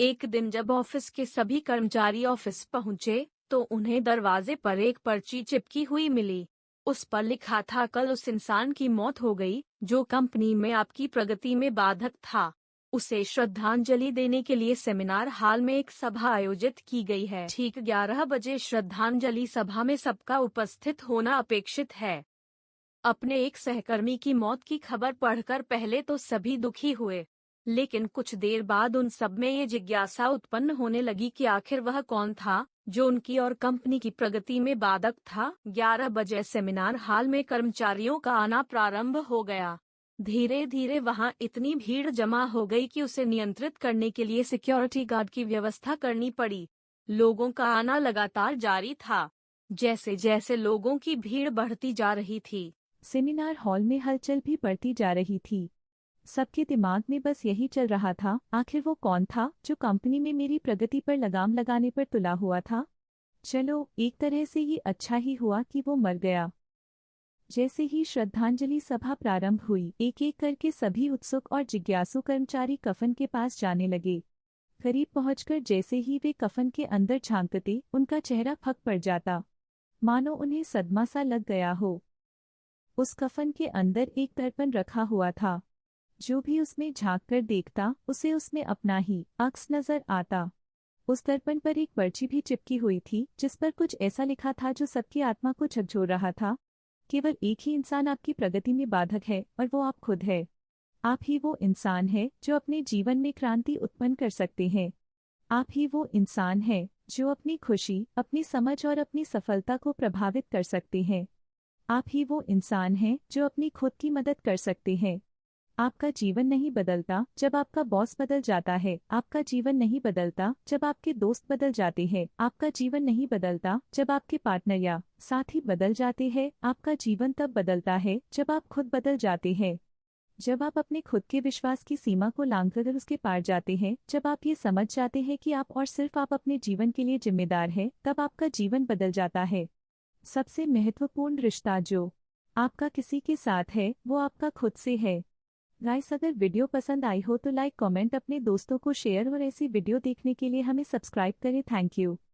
एक दिन जब ऑफिस के सभी कर्मचारी ऑफिस पहुंचे, तो उन्हें दरवाजे पर एक पर्ची चिपकी हुई मिली। उस पर लिखा था, कल उस इंसान की मौत हो गई जो कंपनी में आपकी प्रगति में बाधक था। उसे श्रद्धांजलि देने के लिए सेमिनार हॉल में एक सभा आयोजित की गई है। ठीक 11 बजे श्रद्धांजलि सभा में सबका उपस्थित होना अपेक्षित है। अपने एक सहकर्मी की मौत की खबर पढ़कर पहले तो सभी दुखी हुए, लेकिन कुछ देर बाद उन सब में ये जिज्ञासा उत्पन्न होने लगी कि आखिर वह कौन था जो उनकी और कंपनी की प्रगति में बाधक था। 11 बजे सेमिनार हॉल में कर्मचारियों का आना प्रारंभ हो गया। धीरे धीरे वहां इतनी भीड़ जमा हो गई कि उसे नियंत्रित करने के लिए सिक्योरिटी गार्ड की व्यवस्था करनी पड़ी। लोगों का आना लगातार जारी था। जैसे जैसे लोगों की भीड़ बढ़ती जा रही थी, सेमिनार हॉल में हलचल भी बढ़ती जा रही थी। सबके दिमाग में बस यही चल रहा था, आखिर वो कौन था जो कंपनी में मेरी प्रगति पर लगाम लगाने पर तुला हुआ था। चलो, एक तरह से ये अच्छा ही हुआ कि वो मर गया। जैसे ही श्रद्धांजलि सभा प्रारंभ हुई, एक एक करके सभी उत्सुक और जिज्ञासु कर्मचारी कफन के पास जाने लगे। करीब पहुंचकर जैसे ही वे कफन के अंदर झांकते, उनका चेहरा फक पड़ जाता, मानो उन्हें सदमा सा लग गया हो। उस कफन के अंदर एक दर्पण रखा हुआ था। जो भी उसमें झांक कर देखता, उसे उसमें अपना ही अक्स नजर आता। उस दर्पण पर एक पर्ची भी चिपकी हुई थी, जिस पर कुछ ऐसा लिखा था जो सबकी आत्मा को झकझोर रहा था। केवल एक ही इंसान आपकी प्रगति में बाधक है, और वो आप खुद है। आप ही वो इंसान है जो अपने जीवन में क्रांति उत्पन्न कर सकते हैं। आप ही वो इंसान है जो अपनी खुशी, अपनी समझ और अपनी सफलता को प्रभावित कर सकते हैं। आप ही वो इंसान हैं जो अपनी खुद की मदद कर सकते हैं। आपका जीवन नहीं बदलता जब आपका बॉस बदल जाता है। आपका जीवन नहीं बदलता जब आपके दोस्त बदल जाते हैं। आपका जीवन नहीं बदलता जब आपके पार्टनर या साथी बदल जाते हैं। आपका जीवन तब बदलता है जब आप खुद बदल जाते हैं। जब आप अपने खुद के विश्वास की सीमा को लांघकर उसके पार जाते हैं, जब आप ये समझ जाते हैं कि आप और सिर्फ आप अपने जीवन के लिए जिम्मेदार हैं, तब आपका जीवन बदल जाता है। सबसे महत्वपूर्ण रिश्ता जो आपका किसी के साथ है, वो आपका खुद से है। गाइस, अगर वीडियो पसंद आई हो तो लाइक, कमेंट, अपने दोस्तों को शेयर और ऐसी वीडियो देखने के लिए हमें सब्सक्राइब करें। Thank you.